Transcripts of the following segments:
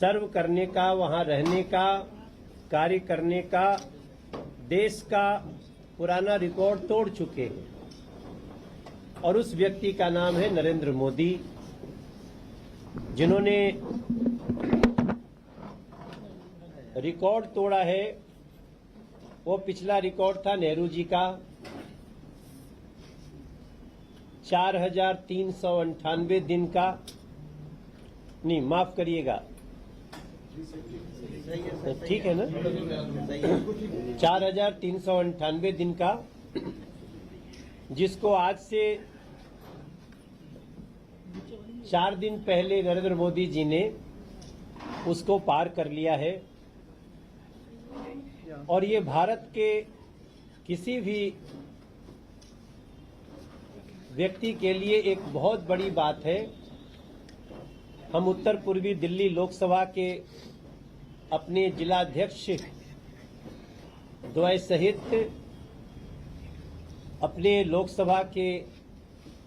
सर्व करने का, वहां रहने का, कार्य करने का देश का पुराना रिकॉर्ड तोड़ चुके हैं और उस व्यक्ति का नाम है नरेंद्र मोदी, जिन्होंने रिकॉर्ड तोड़ा है। वो पिछला रिकॉर्ड था नेहरू जी का 4,398 दिन का, नहीं माफ करिएगा, ठीक है ना, 4,398 दिन का, जिसको आज से 4 दिन पहले नरेंद्र मोदी जी ने उसको पार कर लिया है। और ये भारत के किसी भी व्यक्ति के लिए एक बहुत बड़ी बात है। हम उत्तर पूर्वी दिल्ली लोकसभा के अपने जिलाध्यक्ष द्वय सहित अपने लोकसभा के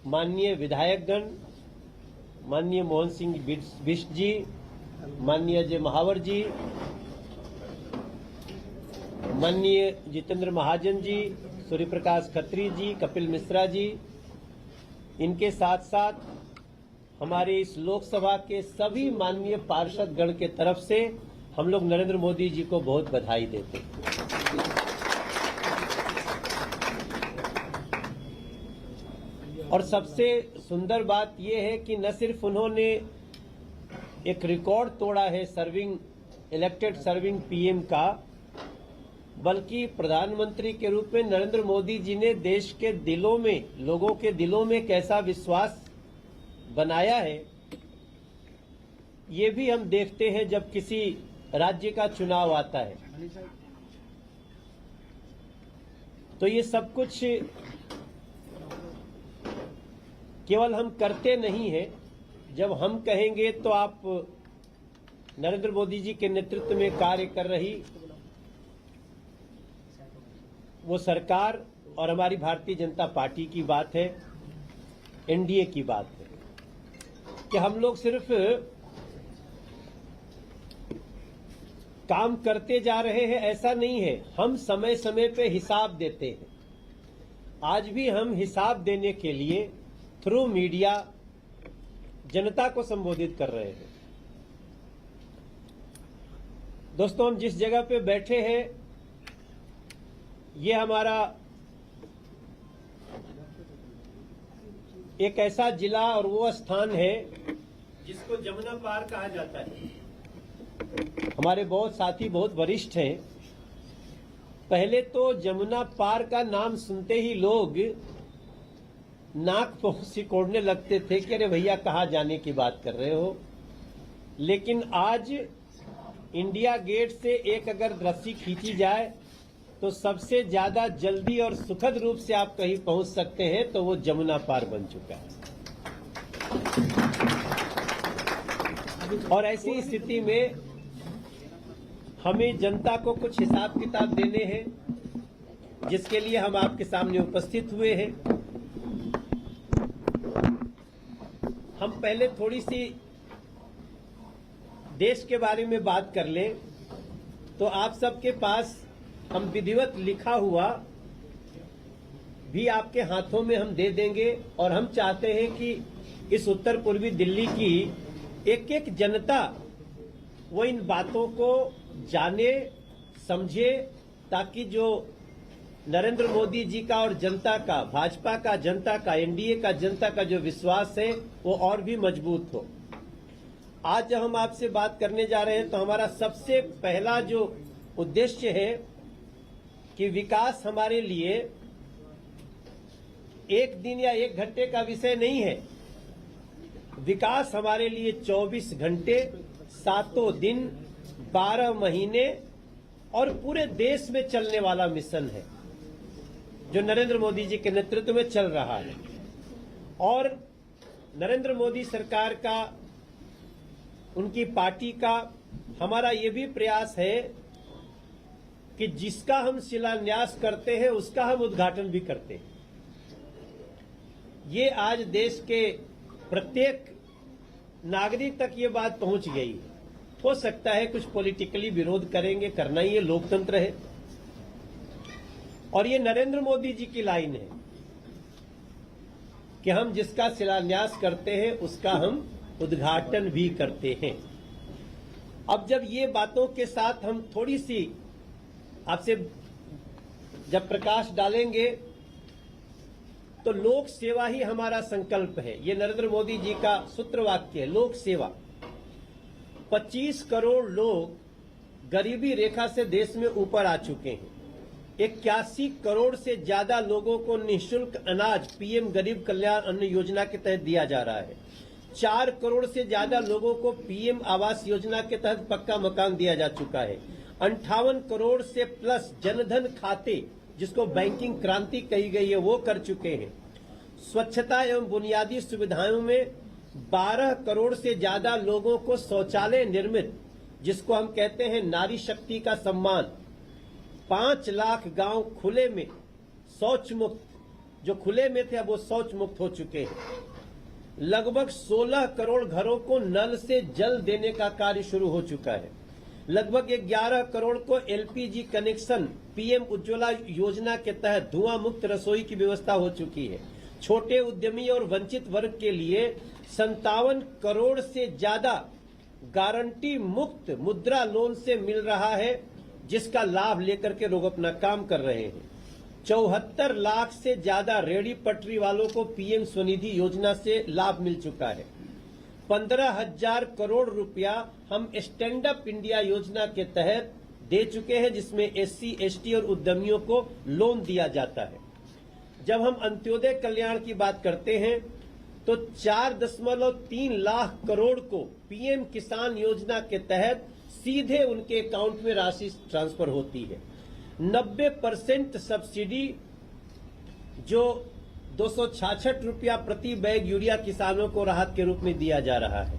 माननीय विधायकगण, माननीय मोहन सिंह बिष्ट जी, माननीय अजय महावर जी, माननीय जितेंद्र महाजन जी, सूर्य प्रकाश खत्री जी, कपिल मिश्रा जी, इनके साथ साथ हमारे इस लोकसभा के सभी माननीय पार्षद गण के तरफ से हम लोग नरेंद्र मोदी जी को बहुत बधाई देते हैं। और सबसे सुंदर बात यह है कि न सिर्फ उन्होंने एक रिकॉर्ड तोड़ा है इलेक्टेड सर्विंग पीएम का, बल्कि प्रधानमंत्री के रूप में नरेंद्र मोदी जी ने देश के दिलों में, लोगों के दिलों में कैसा विश्वास बनाया है, ये भी हम देखते हैं जब किसी राज्य का चुनाव आता है। तो ये सब कुछ केवल हम करते नहीं हैं, जब हम कहेंगे तो आप नरेंद्र मोदी जी के नेतृत्व में कार्य कर रही वो सरकार और हमारी भारतीय जनता पार्टी की बात है, एनडीए की बात है कि हम लोग सिर्फ काम करते जा रहे हैं, ऐसा नहीं है। हम समय समय पे हिसाब देते हैं। आज भी हम हिसाब देने के लिए थ्रू मीडिया जनता को संबोधित कर रहे हैं। दोस्तों, हम जिस जगह पे बैठे हैं ये हमारा एक ऐसा जिला और वो स्थान है जिसको जमुना पार कहा जाता है। हमारे बहुत साथी बहुत वरिष्ठ हैं। पहले तो जमुना पार का नाम सुनते ही लोग नाक सिकोड़ने लगते थे कि अरे भैया कहाँ जाने की बात कर रहे हो। लेकिन आज इंडिया गेट से एक अगर रस्सी खींची जाए तो सबसे ज्यादा जल्दी और सुखद रूप से आप कहीं पहुंच सकते हैं, तो वो जमुना पार बन चुका है। और ऐसी स्थिति में हमें जनता को कुछ हिसाब किताब देने हैं, जिसके लिए हम आपके सामने उपस्थित हुए हैं। हम पहले थोड़ी सी देश के बारे में बात कर लें तो आप सबके पास हम विधिवत लिखा हुआ भी आपके हाथों में हम दे देंगे। और हम चाहते हैं कि इस उत्तर पूर्वी दिल्ली की एक एक जनता वो इन बातों को जाने, समझे, ताकि जो नरेंद्र मोदी जी का और जनता का, भाजपा का, जनता का, एनडीए का, जनता का जो विश्वास है वो और भी मजबूत हो। आज जब हम आपसे बात करने जा रहे हैं तो हमारा सबसे पहला जो उद्देश्य है कि विकास हमारे लिए एक दिन या एक घंटे का विषय नहीं है। विकास हमारे लिए 24 घंटे, 7 दिन, 12 महीने और पूरे देश में चलने वाला मिशन है जो नरेंद्र मोदी जी के नेतृत्व में चल रहा है। और नरेंद्र मोदी सरकार का, उनकी पार्टी का हमारा ये भी प्रयास है कि जिसका हम शिलान्यास करते हैं उसका हम उद्घाटन भी करते हैं। ये आज देश के प्रत्येक नागरिक तक ये बात पहुंच गई है हो सकता है कुछ पॉलिटिकली विरोध करेंगे, करना ही ये लोकतंत्र है। और ये नरेंद्र मोदी जी की लाइन है कि हम जिसका शिलान्यास करते हैं उसका हम उद्घाटन भी करते हैं। अब जब ये बातों के साथ हम थोड़ी सी आपसे जब प्रकाश डालेंगे तो लोक सेवा ही हमारा संकल्प है। ये नरेंद्र मोदी जी का सूत्रवाक्य है, लोक सेवा। 25 करोड़ लोग गरीबी रेखा से देश में ऊपर आ चुके हैं। 81 करोड़ से ज्यादा लोगों को निःशुल्क अनाज पीएम गरीब कल्याण अन्न योजना के तहत दिया जा रहा है। 4 करोड़ से ज्यादा लोगों को पीएम आवास योजना के तहत पक्का मकान दिया जा चुका है। 58 करोड़ से प्लस जनधन खाते, जिसको बैंकिंग क्रांति कही गई है, वो कर चुके हैं। स्वच्छता एवं बुनियादी सुविधाओं में 12 करोड़ से ज्यादा लोगों को शौचालय निर्मित, जिसको हम कहते हैं नारी शक्ति का सम्मान। 5 लाख गांव खुले में शौच मुक्त, जो खुले में थे अब वो शौच मुक्त हो चुके हैं। लगभग 16 करोड़ घरों को नल से जल देने का कार्य शुरू हो चुका है। लगभग 11 करोड़ को एलपीजी कनेक्शन पीएम उज्ज्वला योजना के तहत धुआं मुक्त रसोई की व्यवस्था हो चुकी है। छोटे उद्यमी और वंचित वर्ग के लिए 57 करोड़ से ज्यादा गारंटी मुक्त मुद्रा लोन से मिल रहा है, जिसका लाभ लेकर के लोग अपना काम कर रहे हैं। 74 लाख से ज्यादा रेहड़ी पटरी वालों को पीएम स्वनिधि योजना से लाभ मिल चुका है। 15,000 करोड़ रुपया हम स्टैंड अप इंडिया योजना के तहत दे चुके हैं, जिसमें एससी, एसटी और उद्यमियों को लोन दिया जाता है। जब हम अंत्योदय कल्याण की बात करते हैं तो 4.3 लाख करोड़ को पीएम किसान योजना के तहत सीधे उनके अकाउंट में राशि ट्रांसफर होती है। 90% सब्सिडी, जो 266 रुपया प्रति बैग यूरिया किसानों को राहत के रूप में दिया जा रहा है।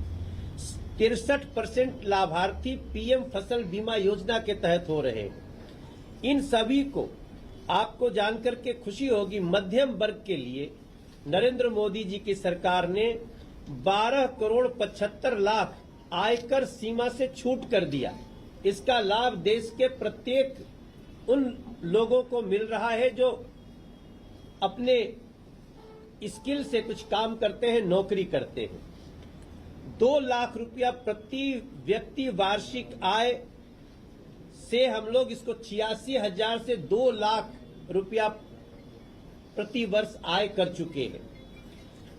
63% लाभार्थी पीएम फसल बीमा योजना के तहत हो रहे हैं। इन सभी को आपको जानकर के खुशी होगी, मध्यम वर्ग के लिए नरेंद्र मोदी जी की सरकार ने 12 करोड़ 75 लाख आयकर सीमा से छूट कर दिया। इसका लाभ देश के प्रत्येक उन लोगों को मिल रहा है जो अपने स्किल से कुछ काम करते हैं, नौकरी करते हैं। 2 लाख रुपया प्रति व्यक्ति वार्षिक आय से हम लोग इसको 86,000 से 2 लाख रुपया प्रति वर्ष आय कर चुके हैं।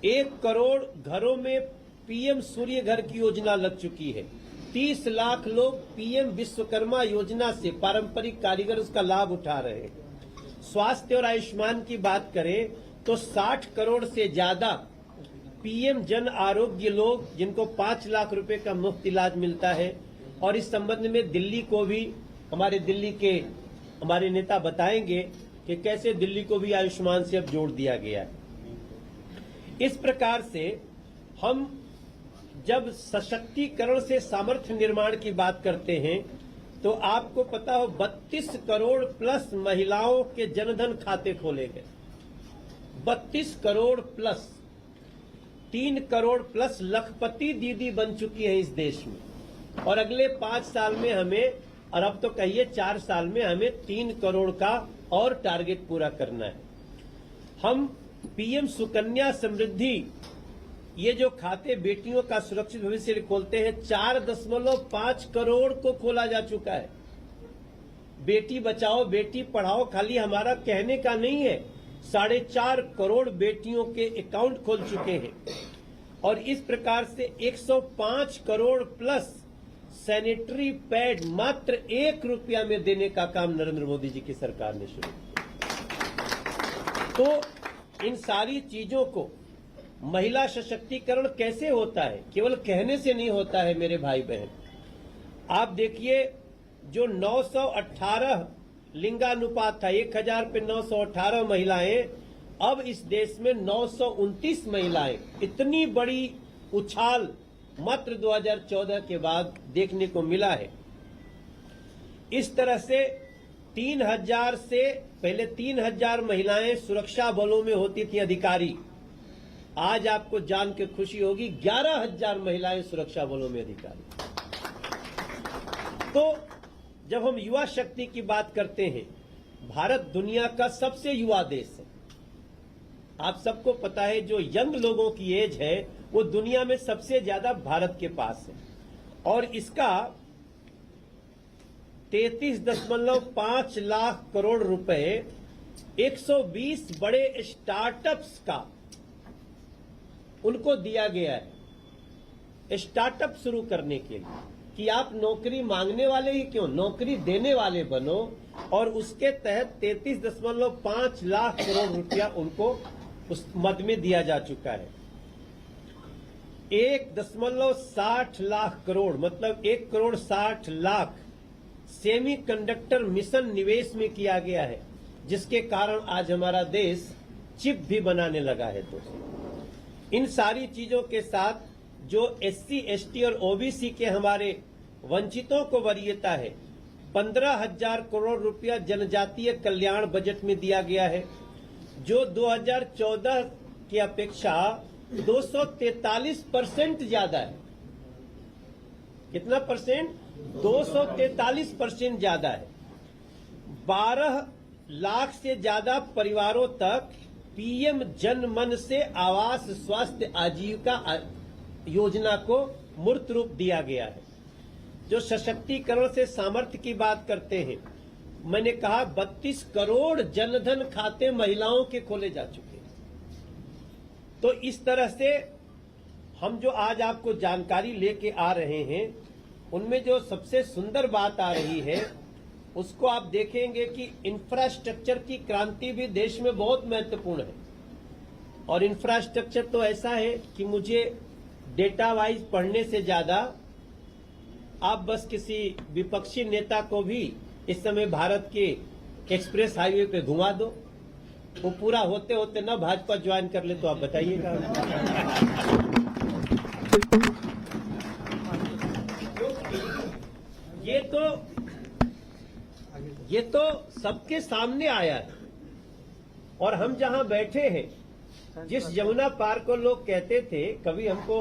1 करोड़ घरों में पीएम सूर्य घर की योजना लग चुकी है। 30 लाख लोग पीएम विश्वकर्मा योजना से पारंपरिक कारीगर उसका लाभ उठा रहे हैं। स्वास्थ्य और आयुष्मान की बात करें तो 60 करोड़ से ज्यादा पीएम जन आरोग्य लोग, जिनको 5 लाख रुपए का मुफ्त इलाज मिलता है। और इस संबंध में दिल्ली को भी दिल्ली के हमारे नेता बताएंगे कि कैसे दिल्ली को भी आयुष्मान से अब जोड़ दिया गया है। इस प्रकार से हम जब सशक्तिकरण से सामर्थ्य निर्माण की बात करते हैं तो आपको पता हो 32 करोड़ प्लस महिलाओं के जनधन खाते खोले गए। 32 करोड़ प्लस, 3 करोड़ प्लस लखपति दीदी बन चुकी है इस देश में। और अगले 5 साल में हमें, और अब तो कहिए 4 साल में हमें 3 करोड़ का और टारगेट पूरा करना है। हम पीएम सुकन्या समृद्धि, ये जो खाते बेटियों का सुरक्षित भविष्य खोलते हैं, 4.5 करोड़ को खोला जा चुका है। बेटी बचाओ बेटी पढ़ाओ खाली हमारा कहने का नहीं है, 4.5 करोड़ बेटियों के अकाउंट खोल चुके हैं। और इस प्रकार से 105 करोड़ प्लस सैनिटरी पैड मात्र 1 रुपया में देने का काम नरेंद्र मोदी जी की सरकार ने शुरू किया। तो इन सारी चीजों को, महिला सशक्तिकरण कैसे होता है, केवल कहने से नहीं होता है मेरे भाई बहन। आप देखिए, जो 918 लिंगानुपात था, 1000 पे 918 महिलाएं, अब इस देश में 929 महिलाएं। इतनी बड़ी उछाल मात्र 2014 के बाद देखने को मिला है। इस तरह से 3000 से पहले 3000 महिलाएं सुरक्षा बलों में होती थी अधिकारी। आज आपको जान के खुशी होगी 11,000 महिलाएं सुरक्षा बलों में अधिकारी। तो जब हम युवा शक्ति की बात करते हैं, भारत दुनिया का सबसे युवा देश है। आप सबको पता है जो यंग लोगों की एज है वो दुनिया में सबसे ज्यादा भारत के पास है, और इसका 33.5 लाख करोड़ रुपए 120 बड़े स्टार्टअप्स का उनको दिया गया है स्टार्टअप शुरू करने के लिए, कि आप नौकरी मांगने वाले ही क्यों, नौकरी देने वाले बनो। और उसके तहत 33.5 लाख करोड़ रुपया उनको उस मद में दिया जा चुका है। 1.60 लाख करोड़ मतलब 1,60,00,000 सेमी कंडक्टर मिशन निवेश में किया गया है, जिसके कारण आज हमारा देश चिप भी बनाने लगा है। दोस्तों, इन सारी चीजों के साथ जो SC, ST और OBC के हमारे वंचितों को वरीयता है, 15,000 करोड़ रुपया जनजातीय कल्याण बजट में दिया गया है, जो 2014 की अपेक्षा 243% ज्यादा है। कितना परसेंट? 243% ज्यादा है। 12 लाख से ज्यादा परिवारों तक PM जन मन से आवास स्वास्थ्य आजीविका योजना को मूर्त रूप दिया गया है। जो सशक्तिकरण से सामर्थ्य की बात करते हैं, मैंने कहा 32 करोड़ जनधन खाते महिलाओं के खोले जा चुके हैं। तो इस तरह से हम जो आज आपको जानकारी लेके आ रहे हैं, उनमें जो सबसे सुंदर बात आ रही है उसको आप देखेंगे कि इंफ्रास्ट्रक्चर की क्रांति भी देश में बहुत महत्वपूर्ण है। और इंफ्रास्ट्रक्चर तो ऐसा है कि मुझे डेटा वाइज पढ़ने से ज्यादा आप बस किसी विपक्षी नेता को भी इस समय भारत के एक्सप्रेस हाईवे पे घुमा दो, वो पूरा होते होते ना भाजपा ज्वाइन कर ले तो आप बताइएगा। ये तो सबके सामने आया है। और हम जहां बैठे हैं, जिस यमुना पार को लोग कहते थे, कभी हमको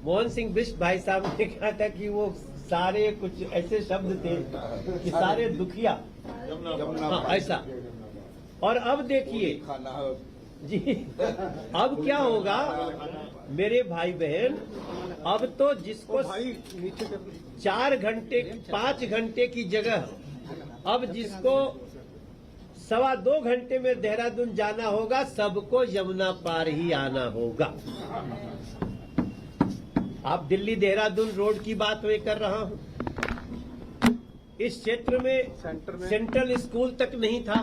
मोहन सिंह बिष्ट भाई साहब ने कहा था कि वो सारे कुछ ऐसे शब्द थे कि सारे दुखिया, हाँ ऐसा। और अब देखिए जी, अब क्या होगा मेरे भाई बहन, अब तो जिसको 4 घंटे 5 घंटे की जगह अब जिसको 2.25 घंटे में देहरादून जाना होगा, सबको यमुना पार ही आना होगा। आप दिल्ली देहरादून रोड की बात मैं कर रहा हूं। इस क्षेत्र में सेंट्रल स्कूल तक नहीं था।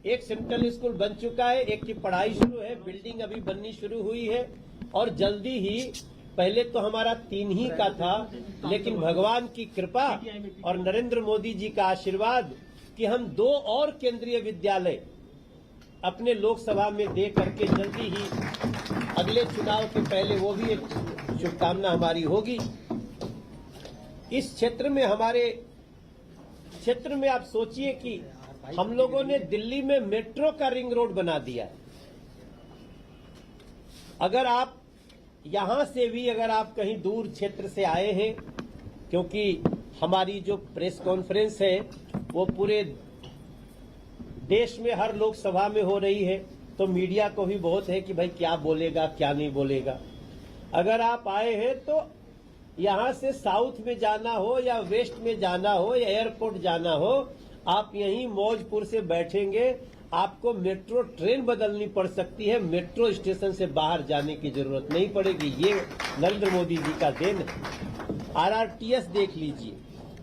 एक सेंट्रल स्कूल बन चुका है, एक की पढ़ाई शुरू है, बिल्डिंग अभी बननी शुरू हुई है, और जल्दी ही, पहले तो हमारा 3 ही का था, लेकिन भगवान की कृपा और नरेंद्र मोदी जी का आशीर्वाद कि हम 2 और केंद्रीय विद्यालय अपने लोकसभा में दे करके जल्दी ही अगले चुनाव के पहले, वो भी एक शुभकामना हमारी होगी। इस क्षेत्र में, हमारे क्षेत्र में आप सोचिए कि हम लोगों ने दिल्ली में मेट्रो का रिंग रोड बना दिया है। अगर आप यहां से भी, अगर आप कहीं दूर क्षेत्र से आए हैं, क्योंकि हमारी जो प्रेस कॉन्फ्रेंस है वो पूरे देश में हर लोकसभा में हो रही है, तो मीडिया को भी बहुत है कि भाई क्या बोलेगा क्या नहीं बोलेगा। अगर आप आए हैं तो यहां से साउथ में जाना हो या वेस्ट में जाना हो या एयरपोर्ट जाना हो, आप यहीं मौजपुर से बैठेंगे, आपको मेट्रो ट्रेन बदलनी पड़ सकती है, मेट्रो स्टेशन से बाहर जाने की जरूरत नहीं पड़ेगी। ये नरेंद्र मोदी जी का देन है। RRTS देख लीजिए।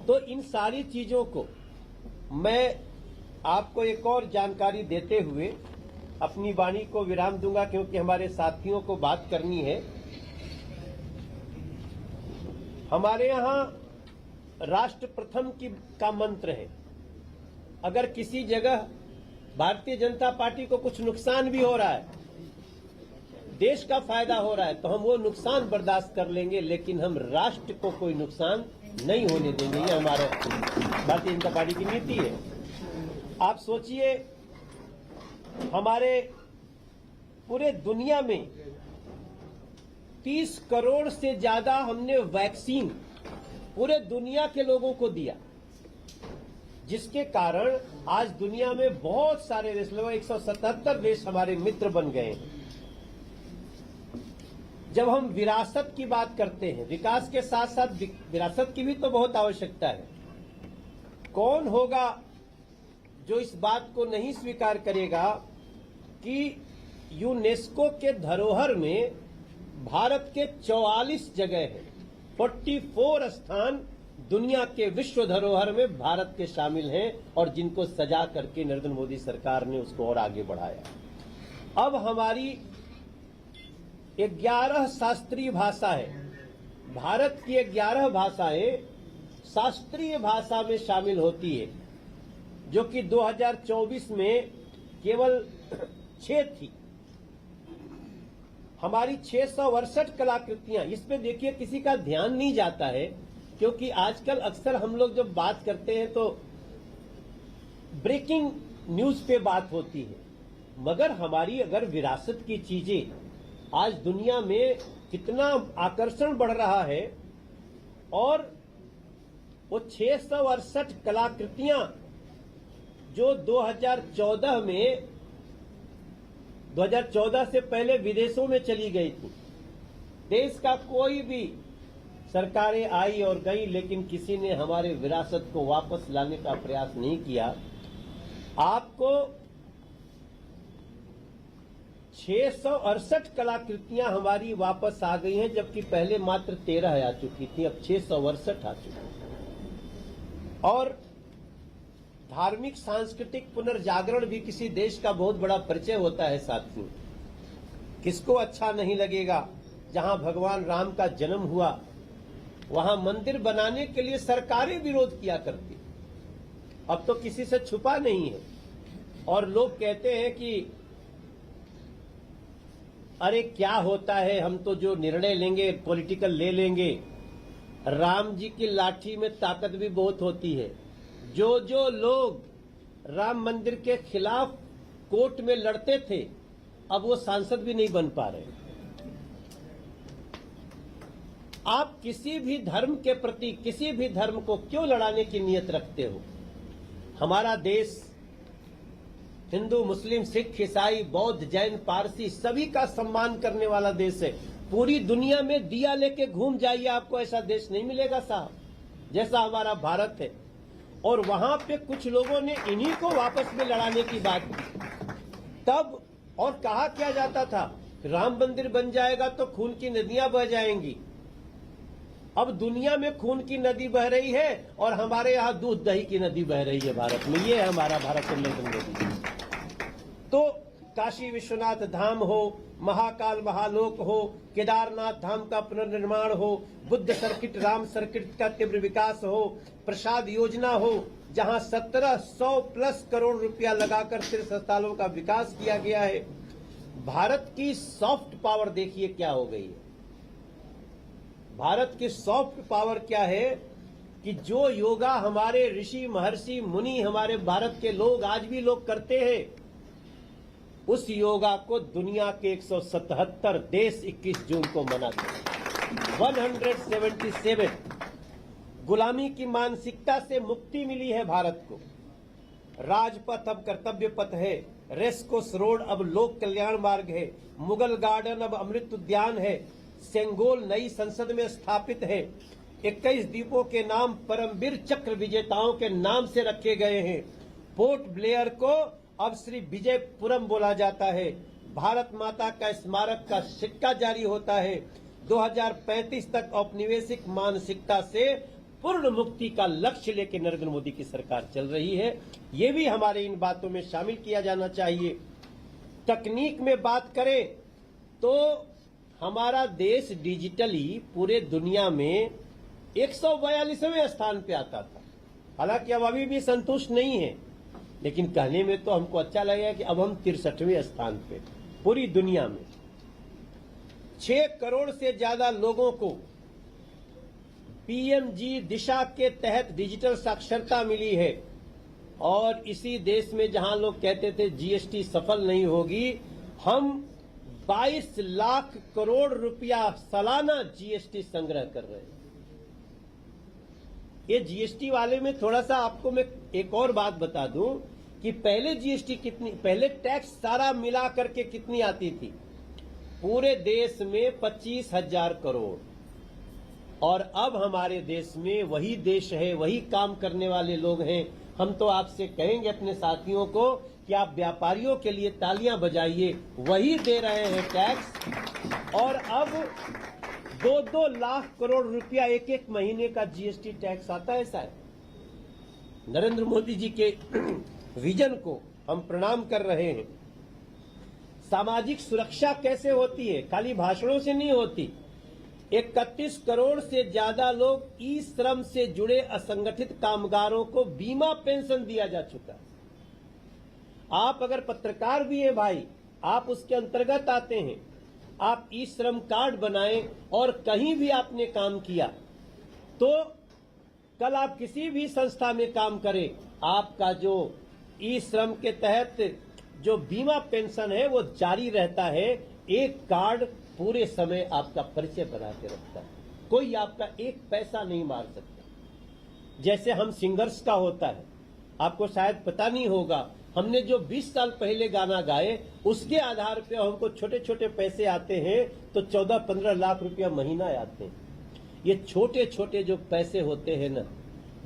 तो इन सारी चीजों को मैं आपको एक और जानकारी देते हुए अपनी वाणी को विराम दूंगा, क्योंकि हमारे साथियों को बात करनी है। हमारे यहां राष्ट्र प्रथम का मंत्र है। अगर किसी जगह भारतीय जनता पार्टी को कुछ नुकसान भी हो रहा है, देश का फायदा हो रहा है, तो हम वो नुकसान बर्दाश्त कर लेंगे, लेकिन हम राष्ट्र को कोई नुकसान नहीं होने देंगे। ये हमारे भारतीय जनता पार्टी की नीति है। आप सोचिए, हमारे पूरे दुनिया में 30 करोड़ से ज्यादा हमने वैक्सीन पूरे दुनिया के लोगों को दिया, जिसके कारण आज दुनिया में बहुत सारे देश, लगभग 177 देश हमारे मित्र बन गए हैं। जब हम विरासत की बात करते हैं, विकास के साथ साथ विरासत की भी तो बहुत आवश्यकता है। कौन होगा जो इस बात को नहीं स्वीकार करेगा कि यूनेस्को के धरोहर में भारत के 44 जगह है, 44 स्थान दुनिया के विश्व धरोहर में भारत के शामिल हैं, और जिनको सजा करके नरेंद्र मोदी सरकार ने उसको और आगे बढ़ाया। अब हमारी 11 शास्त्रीय भाषा है, भारत की 11 भाषाएं शास्त्रीय भाषा में शामिल होती है, जो कि 2024 में केवल 6 थी। हमारी 668 कलाकृतियां, इसमें देखिए किसी का ध्यान नहीं जाता है, क्योंकि आजकल अक्सर हम लोग जब बात करते हैं तो ब्रेकिंग न्यूज पे बात होती है, मगर हमारी अगर विरासत की चीजें आज दुनिया में कितना आकर्षण बढ़ रहा है, और वो 668 कलाकृतियां जो 2014 से पहले विदेशों में चली गई थी। देश का कोई भी सरकारें आई और गई, लेकिन किसी ने हमारे विरासत को वापस लाने का प्रयास नहीं किया। आपको 668 कलाकृतियां हमारी वापस आ गई हैं, जबकि पहले मात्र 13 आ चुकी थी, अब 668 आ चुकी है। और धार्मिक सांस्कृतिक पुनर्जागरण भी किसी देश का बहुत बड़ा परिचय होता है साथियों। किसको अच्छा नहीं लगेगा, जहां भगवान राम का जन्म हुआ वहां मंदिर बनाने के लिए सरकारें विरोध किया करती, अब तो किसी से छुपा नहीं है। और लोग कहते हैं कि अरे क्या होता है, हम तो जो निर्णय लेंगे पॉलिटिकल ले लेंगे। राम जी की लाठी में ताकत भी बहुत होती है। जो लोग राम मंदिर के खिलाफ कोर्ट में लड़ते थे, अब वो सांसद भी नहीं बन पा रहे। आप किसी भी धर्म के प्रति, किसी भी धर्म को क्यों लड़ाने की नीयत रखते हो? हमारा देश हिंदू, मुस्लिम, सिख, ईसाई, बौद्ध, जैन, पारसी सभी का सम्मान करने वाला देश है। पूरी दुनिया में दिया लेके घूम जाइए, आपको ऐसा देश नहीं मिलेगा साहब, जैसा हमारा भारत है। और वहां पे कुछ लोगों ने इन्हीं को वापस में लड़ाने की बात की तब, और कहा क्या जाता था, राम मंदिर बन जाएगा तो खून की नदियां बह जाएंगी। अब दुनिया में खून की नदी बह रही है और हमारे यहाँ दूध दही की नदी बह रही है भारत में। ये है हमारा भारत के नरेंद्र मोदी। तो काशी विश्वनाथ धाम हो, महाकाल महालोक हो, केदारनाथ धाम का पुनर्निर्माण हो, बुद्ध सर्किट, राम सर्किट का तीव्र विकास हो, प्रसाद योजना हो, जहां 1700+ करोड़ रुपया लगाकर तीर्थ स्थलों का विकास किया गया है। भारत की सॉफ्ट पावर देखिए क्या हो गई है। भारत की सॉफ्ट पावर क्या है कि जो योगा हमारे ऋषि महर्षि मुनि, हमारे भारत के लोग आज भी लोग करते हैं, उस योगा को दुनिया के 177 देश 21 जून को मनाते हैं। 177 गुलामी की मानसिकता से मुक्ति मिली है भारत को। राजपथ अब कर्तव्य पथ है, रेसकोर्स रोड अब लोक कल्याण मार्ग है, मुगल गार्डन अब अमृत उद्यान है, सेंगोल नई संसद में स्थापित है, 21 द्वीपों के नाम परमवीर चक्र विजेताओं के नाम से रखे गए हैं। पोर्ट ब्लेयर को अब श्री विजयपुरम बोला जाता है। भारत माता का स्मारक का सिक्का जारी होता है। 2035 तक औपनिवेशिक मानसिकता से पूर्ण मुक्ति का लक्ष्य लेकर नरेंद्र मोदी की सरकार चल रही है। ये भी हमारे इन बातों में शामिल किया जाना चाहिए। तकनीक में बात करें तो हमारा देश डिजिटली पूरे दुनिया में 142वें स्थान पे आता था। हालांकि अब अभी भी संतुष्ट नहीं है, लेकिन कहने में तो हमको अच्छा लगेगा कि अब हम 63वें स्थान पे पूरी दुनिया में। 6 करोड़ से ज्यादा लोगों को पीएमजी दिशा के तहत डिजिटल साक्षरता मिली है। और इसी देश में जहां लोग कहते थे जीएसटी सफल नहीं होगी, हम 22 लाख करोड़ रुपया सालाना जीएसटी संग्रह कर रहे हैं। ये जीएसटी वाले में थोड़ा सा आपको मैं एक और बात बता दूं कि पहले जीएसटी कितनी, पहले टैक्स सारा मिला करके कितनी आती थी? पूरे देश में 25,000 करोड़। और अब हमारे देश में वही देश है, वही काम करने वाले लोग हैं। हम तो आपसे कहेंगे अपने साथियों को कि आप व्यापारियों के लिए तालियां बजाइए, वही दे रहे हैं टैक्स। और अब 2-2 लाख करोड़ रुपया एक एक महीने का जीएसटी टैक्स आता है। ऐसा है। नरेंद्र मोदी जी के विजन को हम प्रणाम कर रहे हैं। सामाजिक सुरक्षा कैसे होती है? खाली भाषणों से नहीं होती। 31 करोड़ से ज्यादा लोग ई श्रम से जुड़े असंगठित कामगारों को बीमा पेंशन दिया जा चुका है। आप अगर पत्रकार भी हैं भाई, आप उसके अंतर्गत आते हैं। आप ई श्रम कार्ड बनाएं और कहीं भी आपने काम किया तो कल आप किसी भी संस्था में काम करें, आपका जो ई श्रम के तहत जो बीमा पेंशन है वो जारी रहता है। एक कार्ड पूरे समय आपका परिचय बना के रखता है। कोई आपका एक पैसा नहीं मार सकता। जैसे हम सिंगर्स का होता है, आपको शायद पता नहीं होगा, हमने जो 20 साल पहले गाना गाए उसके आधार पे हमको छोटे छोटे पैसे आते हैं, तो 14-15 लाख रुपया महीना आते हैं। ये छोटे छोटे जो पैसे होते हैं ना,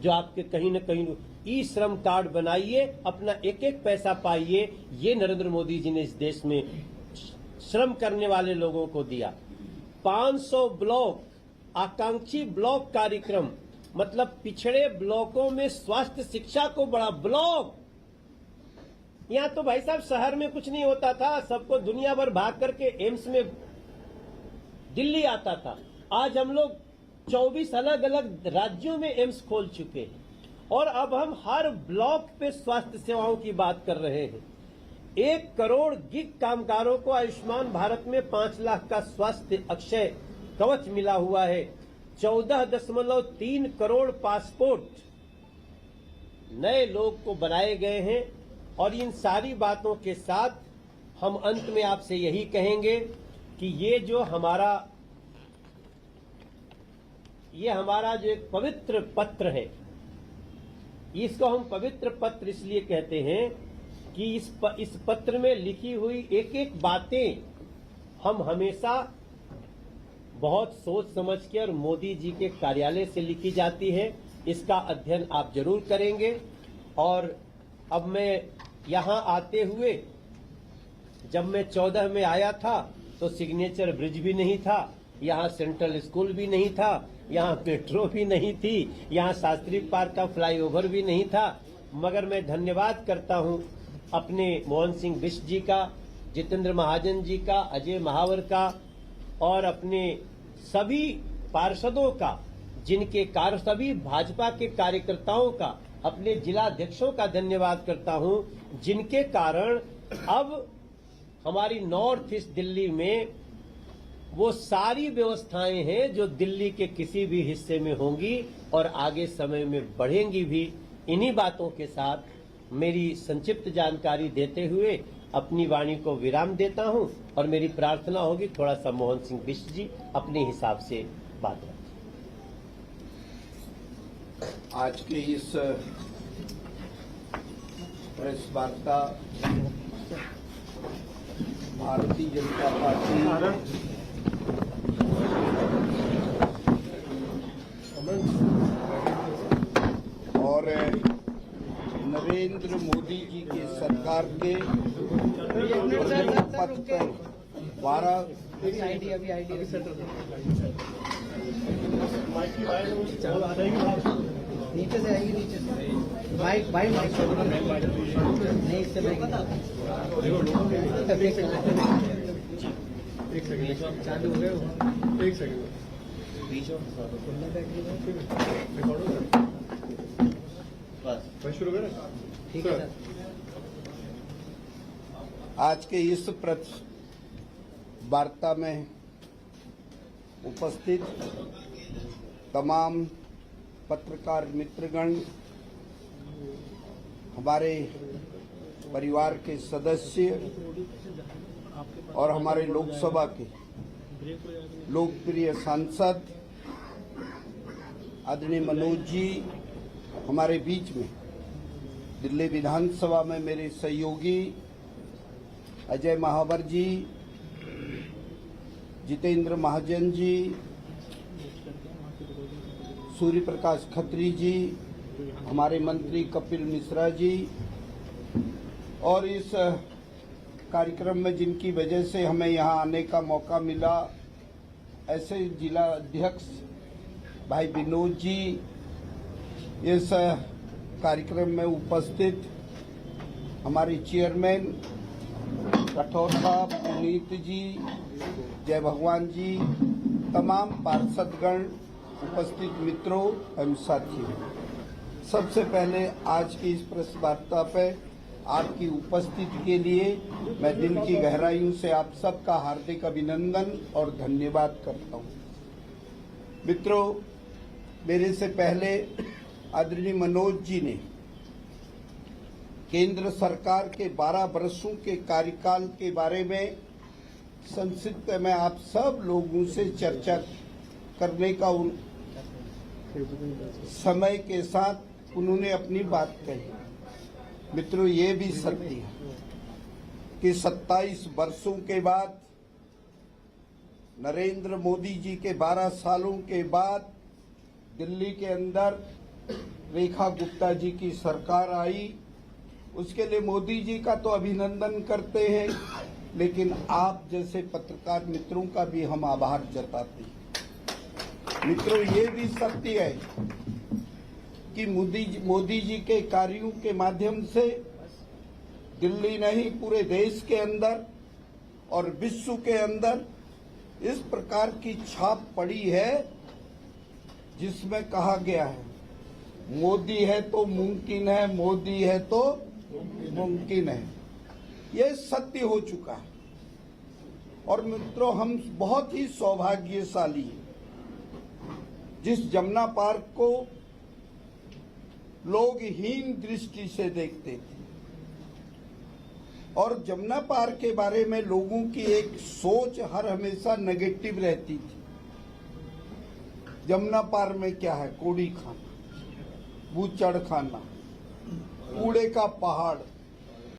जो आपके कहीं न कहीं ई श्रम कार्ड बनाइए, अपना एक एक पैसा पाइए। ये नरेंद्र मोदी जी ने इस देश में श्रम करने वाले लोगों को दिया। 500 ब्लॉक आकांक्षी ब्लॉक कार्यक्रम, मतलब पिछड़े ब्लॉकों में स्वास्थ्य शिक्षा को बड़ा ब्लॉक। यहां तो भाई साहब शहर में कुछ नहीं होता था, सबको दुनिया भर भाग करके एम्स में दिल्ली आता था। आज हम लोग 24 अलग अलग राज्यों में एम्स खोल चुके हैं और अब हम हर ब्लॉक पे स्वास्थ्य सेवाओं की बात कर रहे हैं। 1 करोड़ गिग कामगारों को आयुष्मान भारत में 5 लाख का स्वास्थ्य अक्षय कवच मिला हुआ है। 14.3 करोड़ पासपोर्ट नए लोग को बनाए गए हैं। और इन सारी बातों के साथ हम अंत में आपसे यही कहेंगे कि ये हमारा जो एक पवित्र पत्र है, इसको हम पवित्र पत्र इसलिए कहते हैं कि इस पत्र में लिखी हुई एक एक बातें हम हमेशा बहुत सोच समझ के और मोदी जी के कार्यालय से लिखी जाती है। इसका अध्ययन आप जरूर करेंगे। और अब मैं यहां आते हुए, जब मैं 14 में आया था तो सिग्नेचर ब्रिज भी नहीं था, यहां सेंट्रल स्कूल भी नहीं था, यहां मेट्रो भी नहीं थी, यहां शास्त्री पार्क का फ्लाईओवर भी नहीं था। मगर मैं धन्यवाद करता हूं अपने मोहन सिंह बिष्ट जी का, जितेंद्र महाजन जी का, अजय महावर का और अपने सभी पार्षदों का, जिनके कार्य, सभी भाजपा के कार्यकर्ताओं का, अपने जिलाध्यक्षों का धन्यवाद करता हूं, जिनके कारण अब हमारी नॉर्थ ईस्ट दिल्ली में वो सारी व्यवस्थाएं हैं जो दिल्ली के किसी भी हिस्से में होंगी और आगे समय में बढ़ेंगी भी। इन्हीं बातों के साथ मेरी संक्षिप्त जानकारी देते हुए अपनी वाणी को विराम देता हूं और मेरी प्रार्थना होगी थोड़ा सा मोहन सिंह बिष्ट जी अपने हिसाब से बात रखें। आज के इस प्रेस वार्ता भारतीय जनता पार्टी और नरेंद्र मोदी जी की सरकार के पथ पर 12 नीचे से आएगी, नीचे से बाइक नहीं, इससे एक सेकंड चालू हो गए। एक सेकंड शुरू करें। ठीक है सर। आज के इस प्रेस वार्ता में उपस्थित तमाम पत्रकार मित्रगण, हमारे परिवार के सदस्य और हमारे लोकसभा के लोकप्रिय सांसद, आदरणीय मनोज जी हमारे बीच में, दिल्ली विधानसभा में मेरे सहयोगी अजय महावर जी, जितेंद्र महाजन जी, सूर्य प्रकाश खत्री जी, हमारे मंत्री कपिल मिश्रा जी, और इस कार्यक्रम में जिनकी वजह से हमें यहाँ आने का मौका मिला, ऐसे जिला अध्यक्ष भाई विनोद जी, इस कार्यक्रम में उपस्थित हमारे चेयरमैन राठौर साहब, पुनीत जी, जय भगवान जी, तमाम पार्षदगण, उपस्थित मित्रों एवं साथियों, सबसे पहले आज की इस प्रेस वार्ता पे आपकी उपस्थिति के लिए मैं दिल की गहराइयों से आप सबका हार्दिक अभिनंदन और धन्यवाद करता हूं। मित्रों, मेरे से पहले आदरणीय मनोज जी ने केंद्र सरकार के 12 वर्षों के कार्यकाल के बारे में संक्षिप्त में आप सब लोगों से चर्चा करने का समय के साथ उन्होंने अपनी बात कही। मित्रों, ये भी सत्य है कि 27 वर्षों के बाद, नरेंद्र मोदी जी के 12 सालों के बाद दिल्ली के अंदर रेखा गुप्ता जी की सरकार आई। उसके लिए मोदी जी का तो अभिनंदन करते हैं, लेकिन आप जैसे पत्रकार मित्रों का भी हम आभार जताते हैं। मित्रों, ये भी सत्य है कि मोदी जी के कार्यों के माध्यम से दिल्ली नहीं, पूरे देश के अंदर और विश्व के अंदर इस प्रकार की छाप पड़ी है जिसमें कहा गया है, मोदी है तो मुमकिन है, मोदी है तो मुमकिन है। यह सत्य हो चुका है। और मित्रों, हम बहुत ही सौभाग्यशाली हैं जिस जमुना पार्क को लोग हीन दृष्टि से देखते थे, और जमुना पार्क के बारे में लोगों की एक सोच हर हमेशा नेगेटिव रहती थी। जमुना पार्क में क्या है? कोड़ी खाना, बूचड़ खाना, कूड़े का पहाड़,